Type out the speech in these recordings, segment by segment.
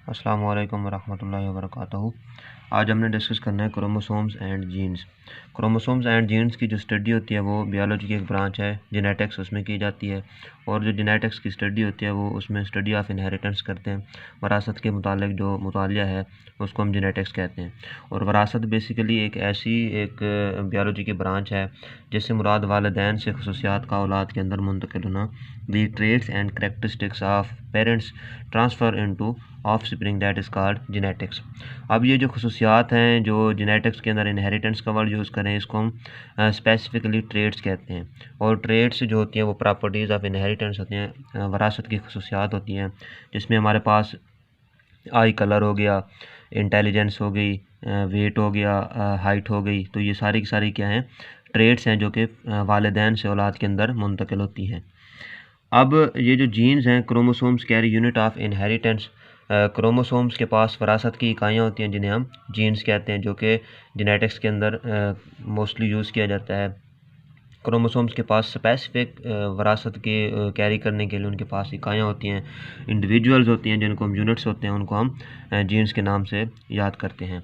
अस्सलाम वालेकुम वरहमतुल्लाहि वबरकातुहू। आज हमने डिस्कस करना है chromosomes and genes. Chromosomes and genes की जो स्टडी होती है वो बियोलॉजी की एक ब्रांच है, जेनेटिक्स उसमें की जाती है। और जो जेनेटिक्स की स्टडी होती है वो उसमें स्टडी ऑफ इनहेरिटेंस करते हैं। वरासत के मुतालिक जो मुतालिया है उसको हम जेनेटिक्स कहते हैं। और वरासत बेसिकली एक ऐसी एक बियोलॉजी की ब्रांच है जिससे मुराद वालिदैन से खसूसियात का औलाद के अंदर मुंतकिल होना। The traits and characteristics of parents transfer into offspring that is called genetics. अब ये जो खसूसियात हैं जो जेनेटिक्स के अंदर इनहेरिटेंस का वर्ड यूज़ करें इसको हम स्पेसिफिकली ट्रेट्स कहते हैं। और ट्रेट्स जो होती हैं वो प्रॉपर्टीज़ ऑफ इनहेरिटेंस होती हैं, वरासत की खसूसियात होती हैं, जिसमें हमारे पास आई कलर हो गया, इंटेलिजेंस हो गई, वेट हो गया, हाइट हो गई। तो ये सारी की सारी क्या हैं, ट्रेट्स हैं जो कि वालिदैन से औलाद के अंदर मुंतकिल होती हैं। अब ये जो जीन्स हैं, chromosomes carry unit of inheritance. Chromosomes के पास वरासत की इकाइयाँ होती हैं जिन्हें हम जीन्स कहते हैं, जो कि जेनेटिक्स के अंदर मोस्टली यूज़ किया जाता है। क्रोमोसोम्स के पास स्पेसिफिक वरासत के कैरी करने के लिए उनके पास इकाइयाँ होती हैं, इंडिविजुअल्स होती हैं जिनको हम यूनिट्स होते हैं, उनको हम जीन्स के नाम से याद करते हैं।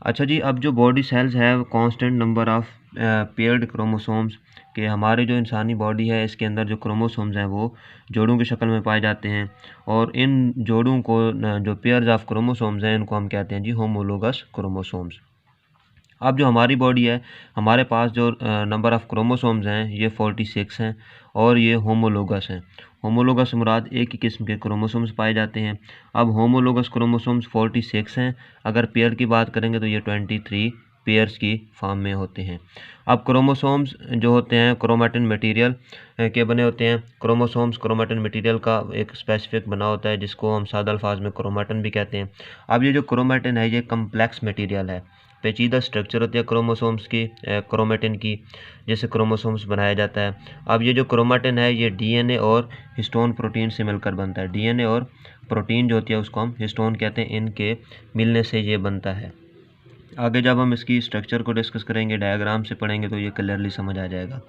अच्छा जी, अब जो बॉडी सेल्स है वो constant number of paired chromosomes के, हमारे जो इंसानी बॉडी है इसके अंदर जो क्रोमोसोम्स हैं वो जोड़ों की शक्ल में पाए जाते हैं। और इन जोड़ों को जो पेयर्स ऑफ क्रोमोसोम्स हैं इनको हम कहते हैं जी होमोलोगस क्रोमोसोम्स। अब जो हमारी बॉडी है, हमारे पास जो नंबर ऑफ़ क्रोमोसोम्स हैं ये 46 हैं और ये होमोलोगस हैं। होमोलोगस से मुराद एक ही किस्म के क्रोमोसोम्स पाए जाते हैं। अब होमोलोगस क्रोमोसोम्स 46 हैं, अगर पेयर की बात करेंगे तो ये 23 पेयर्स की फॉर्म में होते हैं। अब क्रोमोसोम्स जो होते हैं क्रोमैटिन मटेरियल के बने होते हैं। क्रोमोसोम्स क्रोमैटिन मटेरियल का एक स्पेसिफिक बना होता है जिसको हम सादा अल्फाज में क्रोमैटिन भी कहते हैं। अब ये जो क्रोमैटिन है ये कम्प्लेक्स मटेरियल है, पेचीदा स्ट्रक्चर होती है क्रोमोसोम्स की, क्रोमैटिन की, जिससे क्रोमोसोम्स बनाया जाता है। अब ये जो क्रोमैटिन है ये डीएनए और हिस्टोन प्रोटीन से मिलकर बनता है। डीएनए और प्रोटीन जो होती है उसको हम हिस्टोन कहते हैं, इनके मिलने से ये बनता है। आगे जब हम इसकी स्ट्रक्चर को डिस्कस करेंगे, डायग्राम से पढ़ेंगे तो ये क्लियरली समझ आ जाएगा।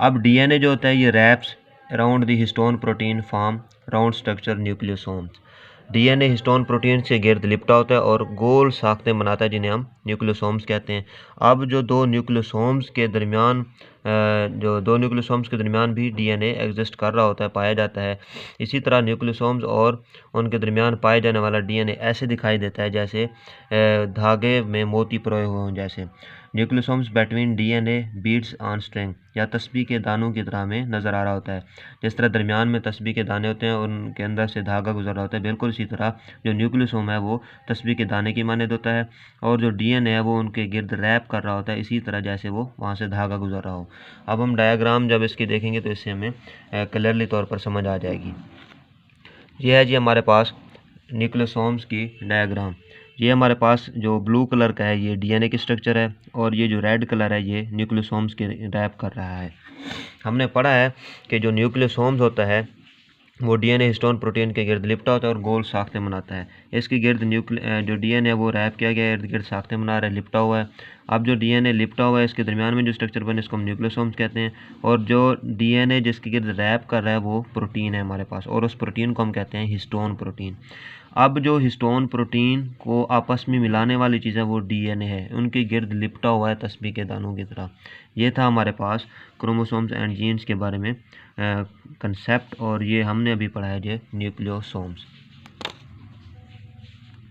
अब डीएनए जो होता है ये wraps around the histone protein form round structure nucleosomes. DNA histone protein से गिर्द लिपटा होता है और गोल साख्तें बनाता है जिन्हें हम न्यूक्लियोसोम्स कहते हैं। अब जो दो न्यूक्लियोसोम्स के दरमियान भी डीएनए एग्जिस्ट कर रहा होता है, पाया जाता है। इसी तरह न्यूक्लियोसोम्स और उनके दरमियान पाए जाने वाला डीएनए ऐसे दिखाई देता है जैसे धागे में मोती परोए हुए हों जैसे। Nucleosomes between DNA beads on string, या तस्बीह के दानों की तरह में नज़र आ रहा होता है। जिस तरह दरमियान में तस्बीह के दाने होते हैं और उनके अंदर से धागा गुजर रहा होता है, बिल्कुल इसी तरह जो न्यूक्लियोसोम है वो तस्बीह के दाने की मानद होता है और जो डीएनए है वो उनके गिर्द रैप कर रहा होता है, इसी तरह जैसे वो वहाँ से धागा गुजर रहा हो। अब हम डायग्राम जब इसकी देखेंगे तो इससे हमें क्लियरली तौर पर समझ आ जाएगी। ये है जी हमारे पास न्यूक्लियोसोम्स की डायग्राम। ये हमारे पास जो ब्लू कलर का है ये डीएनए की स्ट्रक्चर है और ये जो रेड कलर है ये न्यूक्लियोसोम्स के रैप कर रहा है। हमने पढ़ा है कि जो न्यूक्लियोसोम्स होता है वो डीएनए हिस्टोन प्रोटीन के गिर्द लिपटा होता है और गोल साख्तें बनाता है। इसके गिर्द जो डीएनए वो रैप किया गया है, इर्द गिर्द साख्तें बना रहा है, लिपटा हुआ है। अब जो डीएनए लिपटा हुआ है इसके दरमियान में जो स्ट्रक्चर बने इसको हम न्यूक्लियोसोम्स कहते हैं। और जो डीएनए जिसके गिर्द रैप कर रहा है वो प्रोटीन है हमारे पास, और उस प्रोटीन को हम कहते हैं हिस्टोन प्रोटीन। अब जो हिस्टोन प्रोटीन को आपस में मिलाने वाली चीज़ है वो डीएनए है, उनके गिर्द लिपटा हुआ है तस्बीह के दानों की तरह। ये था हमारे पास क्रोमोसोम्स एंड जीन्स के बारे में कंसेप्ट, और ये हमने अभी पढ़ा है जो न्यूक्लियोसोम्स।